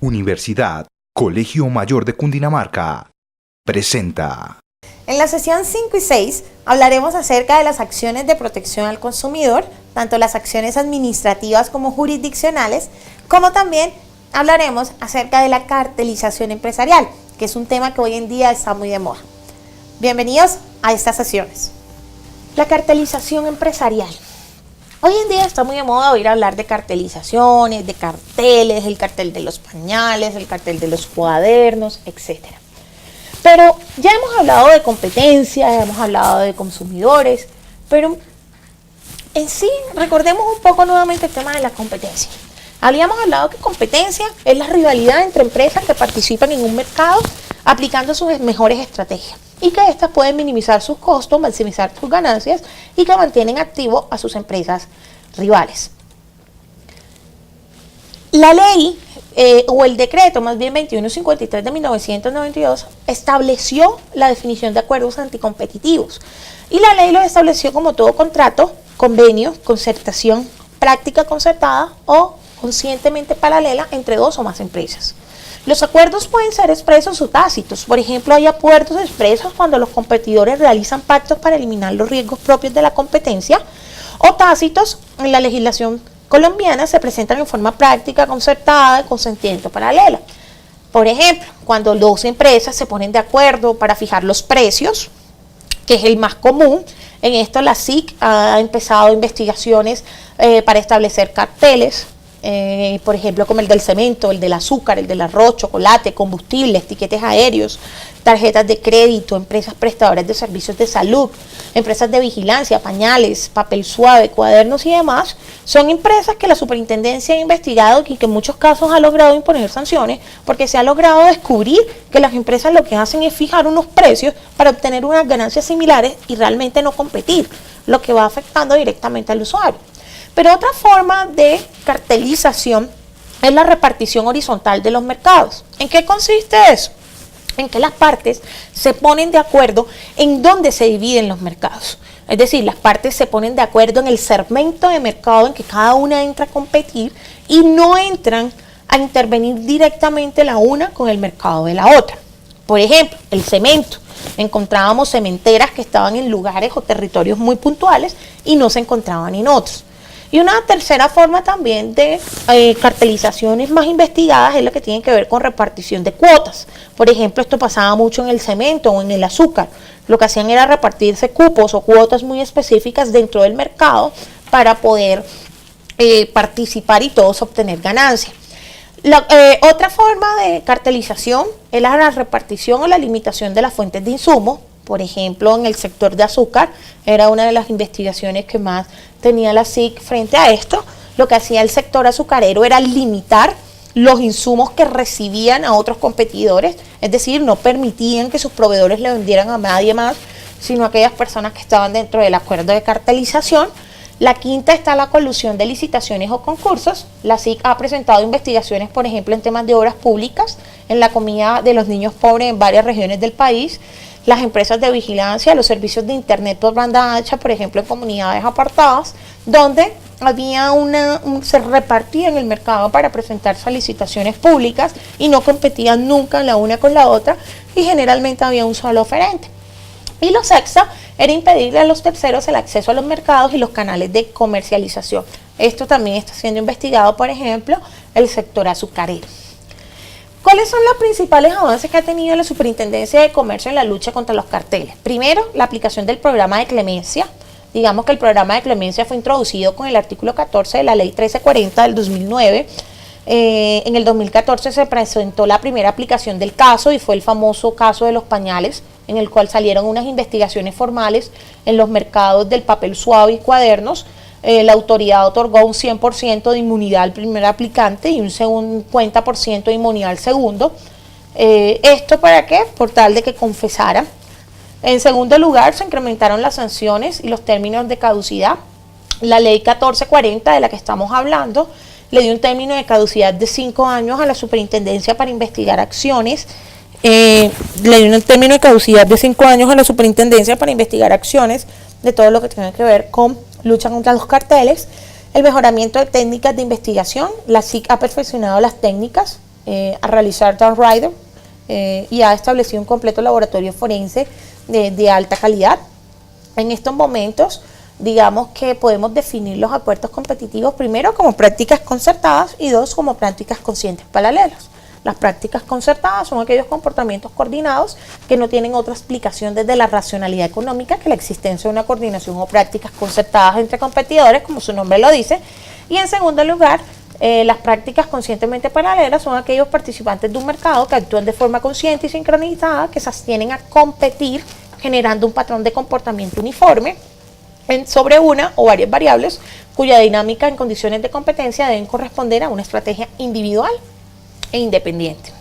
Universidad Colegio Mayor de Cundinamarca presenta. En la sesión 5 y 6 hablaremos acerca de las acciones de protección al consumidor, tanto las acciones administrativas como jurisdiccionales, como también hablaremos acerca de la cartelización empresarial, que es un tema que hoy en día está muy de moda. Bienvenidos a estas sesiones. La cartelización empresarial. Hoy en día está muy de moda oír hablar de cartelizaciones, de carteles, el cartel de los pañales, el cartel de los cuadernos, etc. Pero ya hemos hablado de competencia, ya hemos hablado de consumidores, pero en sí recordemos un poco nuevamente el tema de la competencia. Habíamos hablado que competencia es la rivalidad entre empresas que participan en un mercado aplicando sus mejores estrategias y que éstas pueden minimizar sus costos, maximizar sus ganancias y que mantienen activo a sus empresas rivales. La ley o el decreto más bien 2153 de 1992 estableció la definición de acuerdos anticompetitivos y la ley lo estableció como todo contrato, convenio, concertación, práctica concertada o conscientemente paralela entre dos o más empresas. Los acuerdos pueden ser expresos o tácitos. Por ejemplo, hay acuerdos expresos cuando los competidores realizan pactos para eliminar los riesgos propios de la competencia, o tácitos en la legislación colombiana se presentan en forma práctica, concertada, consentimiento paralela. Por ejemplo, cuando dos empresas se ponen de acuerdo para fijar los precios, que es el más común. En esto la SIC ha empezado investigaciones para establecer carteles, por ejemplo, como el del cemento, el del azúcar, el del arroz, chocolate, combustibles, tiquetes aéreos, tarjetas de crédito, empresas prestadoras de servicios de salud, empresas de vigilancia, pañales, papel suave, cuadernos y demás. Son empresas que la superintendencia ha investigado y que en muchos casos ha logrado imponer sanciones porque se ha logrado descubrir que las empresas lo que hacen es fijar unos precios para obtener unas ganancias similares y realmente no competir, lo que va afectando directamente al usuario. Pero otra forma de cartelización es la repartición horizontal de los mercados. ¿En qué consiste eso? En que las partes se ponen de acuerdo en dónde se dividen los mercados. Es decir, las partes se ponen de acuerdo en el segmento de mercado en que cada una entra a competir y no entran a intervenir directamente la una con el mercado de la otra. Por ejemplo, el cemento. Encontrábamos cementeras que estaban en lugares o territorios muy puntuales y no se encontraban en otros. Y una tercera forma también de cartelizaciones más investigadas es la que tiene que ver con repartición de cuotas. Por ejemplo, esto pasaba mucho en el cemento o en el azúcar. Lo que hacían era repartirse cupos o cuotas muy específicas dentro del mercado para poder participar y todos obtener ganancias. Otra forma de cartelización es la repartición o la limitación de las fuentes de insumos. Por ejemplo, en el sector de azúcar, era una de las investigaciones que más tenía la SIC frente a esto. Lo que hacía el sector azucarero era limitar los insumos que recibían a otros competidores, es decir, no permitían que sus proveedores le vendieran a nadie más, sino a aquellas personas que estaban dentro del acuerdo de cartelización. La quinta está la colusión de licitaciones o concursos. La SIC ha presentado investigaciones, por ejemplo, en temas de obras públicas, en la comida de los niños pobres en varias regiones del país, las empresas de vigilancia, los servicios de internet por banda ancha, por ejemplo, en comunidades apartadas, donde había se repartía en el mercado para presentarse a licitaciones públicas y no competían nunca la una con la otra y generalmente había un solo oferente. Y lo sexto era impedirle a los terceros el acceso a los mercados y los canales de comercialización. Esto también está siendo investigado, por ejemplo, el sector azucarero. ¿Cuáles son los principales avances que ha tenido la Superintendencia de Comercio en la lucha contra los carteles? Primero, la aplicación del programa de clemencia. Digamos que el programa de clemencia fue introducido con el artículo 14 de la ley 1340 del 2009. En el 2014 se presentó la primera aplicación del caso y fue el famoso caso de los pañales, en el cual salieron unas investigaciones formales en los mercados del papel suave y cuadernos. La autoridad otorgó un 100% de inmunidad al primer aplicante y un 50% de inmunidad al segundo. ¿Esto para qué? Por tal de que confesara. En segundo lugar, se incrementaron las sanciones y los términos de caducidad. La ley 1440 de la que estamos hablando le dio un término de caducidad de 5 años a la Superintendencia para investigar acciones. Le dio un término de caducidad de 5 años a la Superintendencia para investigar acciones de todo lo que tiene que ver con lucha contra los carteles. El mejoramiento de técnicas de investigación. La SIC ha perfeccionado las técnicas a realizar Dan Ryder y ha establecido un completo laboratorio forense de alta calidad. En estos momentos, digamos que podemos definir los acuerdos competitivos primero como prácticas concertadas y dos como prácticas conscientes paralelas. Las prácticas concertadas son aquellos comportamientos coordinados que no tienen otra explicación desde la racionalidad económica que la existencia de una coordinación o prácticas concertadas entre competidores, como su nombre lo dice. Y en segundo lugar, las prácticas conscientemente paralelas son aquellos participantes de un mercado que actúan de forma consciente y sincronizada, que se abstienen a competir, generando un patrón de comportamiento uniforme sobre una o varias variables cuya dinámica en condiciones de competencia deben corresponder a una estrategia individual e independiente.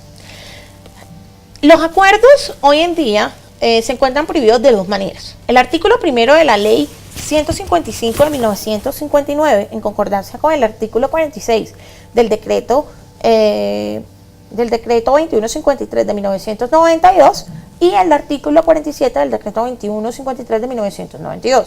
Los acuerdos hoy en día se encuentran prohibidos de dos maneras. El artículo primero de la ley 155 de 1959, en concordancia con el artículo 46 del decreto 2153 de 1992 y el artículo 47 del decreto 2153 de 1992.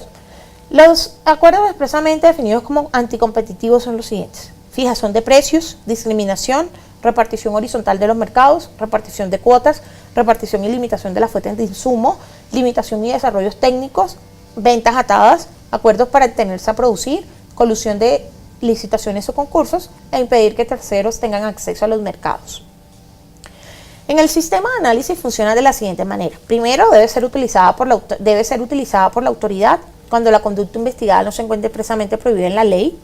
Los acuerdos expresamente definidos como anticompetitivos son los siguientes: fijación de precios, discriminación, repartición horizontal de los mercados, repartición de cuotas, repartición y limitación de las fuentes de insumo, limitación y desarrollos técnicos, ventas atadas, acuerdos para detenerse a producir, colusión de licitaciones o concursos e impedir que terceros tengan acceso a los mercados. En el sistema de análisis funciona de la siguiente manera. Primero, debe ser utilizada por la autoridad cuando la conducta investigada no se encuentre expresamente prohibida en la ley.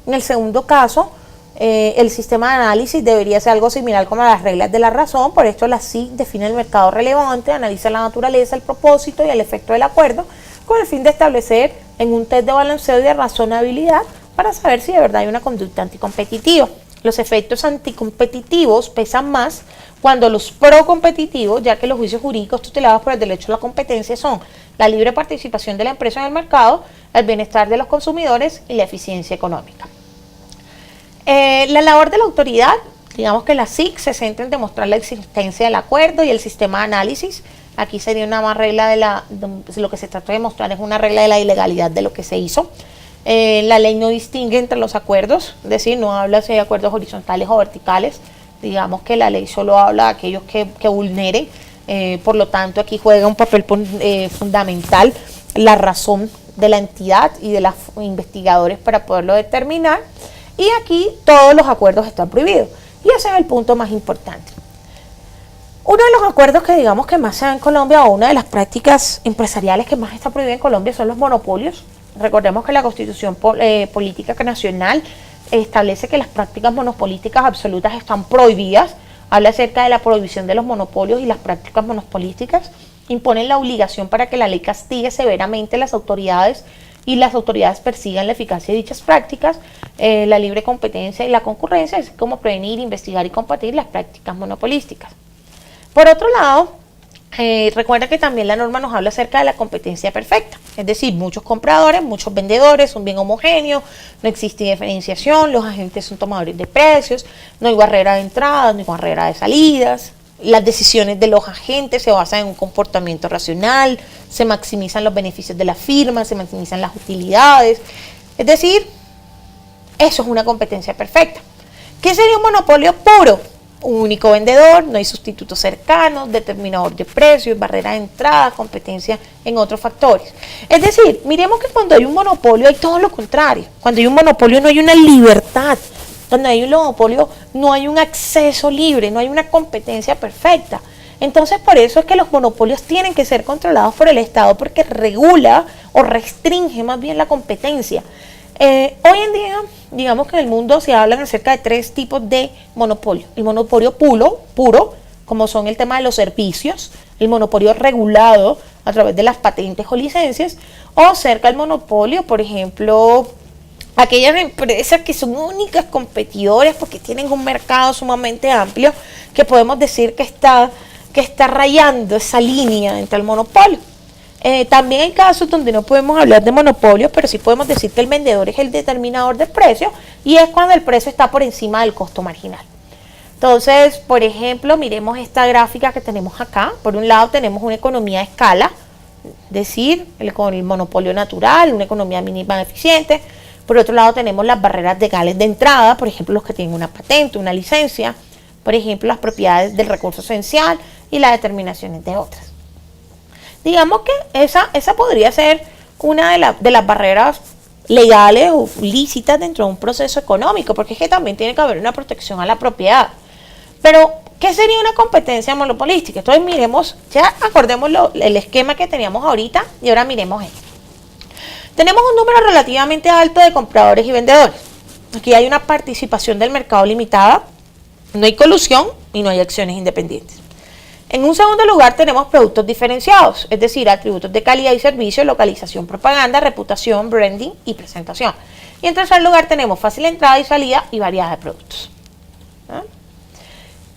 En el segundo caso, el sistema de análisis debería ser algo similar como las reglas de la razón. Por esto la SIC define el mercado relevante, analiza la naturaleza, el propósito y el efecto del acuerdo con el fin de establecer en un test de balanceo y de razonabilidad para saber si de verdad hay una conducta anticompetitiva. Los efectos anticompetitivos pesan más cuando los procompetitivos, ya que los juicios jurídicos tutelados por el derecho a la competencia son la libre participación de la empresa en el mercado, el bienestar de los consumidores y la eficiencia económica. La labor de la autoridad, digamos que la SIC se centra en demostrar la existencia del acuerdo y el sistema de análisis. Aquí sería una más regla de lo que se trata de demostrar es una regla de la ilegalidad de lo que se hizo. La ley no distingue entre los acuerdos, es decir, no habla si hay acuerdos horizontales o verticales. Digamos que la ley solo habla de aquellos que vulneren. Por lo tanto, aquí juega un papel fundamental la razón de la entidad y de los investigadores para poderlo determinar. Y aquí todos los acuerdos están prohibidos. Y ese es el punto más importante. Uno de los acuerdos que digamos que más se da en Colombia, o una de las prácticas empresariales que más está prohibida en Colombia, son los monopolios. Recordemos que la Constitución Política Nacional establece que las prácticas monopolísticas absolutas están prohibidas. Habla acerca de la prohibición de los monopolios y las prácticas monopolísticas. Imponen la obligación para que la ley castigue severamente a las autoridades y las autoridades persigan la eficacia de dichas prácticas, la libre competencia y la concurrencia, así como prevenir, investigar y combatir las prácticas monopolísticas. Por otro lado, recuerda que también la norma nos habla acerca de la competencia perfecta, es decir, muchos compradores, muchos vendedores, un bien homogéneo, no existe diferenciación, los agentes son tomadores de precios, no hay barrera de entradas, no hay barrera de salidas, las decisiones de los agentes se basan en un comportamiento racional, se maximizan los beneficios de la firma, se maximizan las utilidades, es decir, eso es una competencia perfecta. ¿Qué sería un monopolio puro? Un único vendedor, no hay sustitutos cercanos, determinador de precios, barrera de entrada, competencia en otros factores. Es decir, miremos que cuando hay un monopolio hay todo lo contrario. Cuando hay un monopolio no hay una libertad. Cuando hay un monopolio no hay un acceso libre, no hay una competencia perfecta. Entonces, por eso es que los monopolios tienen que ser controlados por el Estado, porque regula o restringe más bien la competencia. Hoy en día, digamos que en el mundo se hablan acerca de tres tipos de monopolio. El monopolio puro, como son el tema de los servicios, el monopolio regulado a través de las patentes o licencias, o cerca del monopolio, por ejemplo, aquellas empresas que son únicas competidores porque tienen un mercado sumamente amplio, que podemos decir que está rayando esa línea entre el monopolio. También hay casos donde no podemos hablar de monopolio, pero sí podemos decir que el vendedor es el determinador del precio y es cuando el precio está por encima del costo marginal. Entonces, por ejemplo, miremos esta gráfica que tenemos acá. Por un lado tenemos una economía a escala, es decir, con el monopolio natural, una economía mínima eficiente. Por otro lado tenemos las barreras legales de entrada, por ejemplo, los que tienen una patente, una licencia. por ejemplo, las propiedades del recurso esencial y las determinaciones de otras. Digamos que esa podría ser una de las barreras legales o lícitas dentro de un proceso económico, porque es que también tiene que haber una protección a la propiedad. Pero, ¿qué sería una competencia monopolística? Entonces miremos, ya acordemos el esquema que teníamos ahorita y ahora miremos esto. Tenemos un número relativamente alto de compradores y vendedores. Aquí hay una participación del mercado limitada, no hay colusión y no hay acciones independientes. En un segundo lugar tenemos productos diferenciados, es decir, atributos de calidad y servicio, localización, propaganda, reputación, branding y presentación. Y en tercer lugar tenemos fácil entrada y salida y variedad de productos.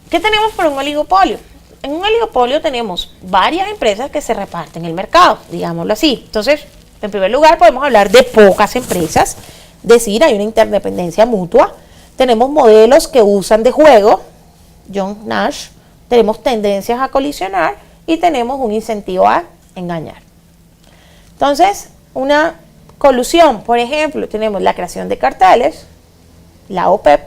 ¿Qué tenemos por un oligopolio? En un oligopolio tenemos varias empresas que se reparten el mercado, digámoslo así. Entonces, en primer lugar podemos hablar de pocas empresas, es decir, hay una interdependencia mutua. Tenemos modelos que usan de juego, John Nash, tenemos tendencias a colisionar y tenemos un incentivo a engañar. Entonces, una colusión, por ejemplo, tenemos la creación de carteles, la OPEP,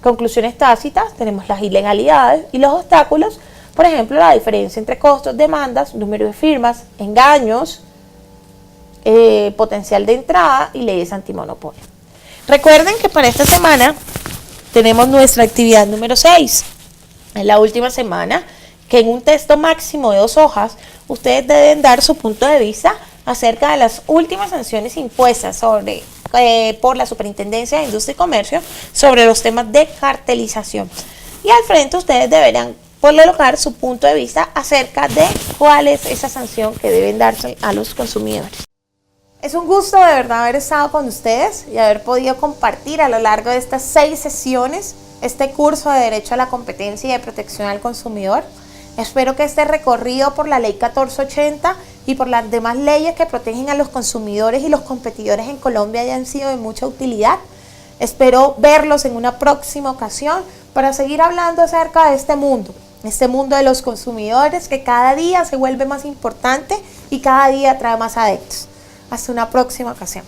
conclusiones tácitas, tenemos las ilegalidades y los obstáculos, por ejemplo, la diferencia entre costos, demandas, número de firmas, engaños, potencial de entrada y leyes antimonopolio. Recuerden que para esta semana tenemos nuestra actividad número 6. En la última semana, que en un texto máximo de 2 hojas, ustedes deben dar su punto de vista acerca de las últimas sanciones impuestas por la Superintendencia de Industria y Comercio sobre los temas de cartelización. Y al frente ustedes deberán colocar su punto de vista acerca de cuál es esa sanción que deben darse a los consumidores. Es un gusto de verdad haber estado con ustedes y haber podido compartir a lo largo de estas 6 sesiones este curso de Derecho a la Competencia y de Protección al Consumidor. Espero que este recorrido por la Ley 1480 y por las demás leyes que protegen a los consumidores y los competidores en Colombia hayan sido de mucha utilidad. Espero verlos en una próxima ocasión para seguir hablando acerca de este mundo de los consumidores que cada día se vuelve más importante y cada día trae más adeptos. Hasta una próxima ocasión.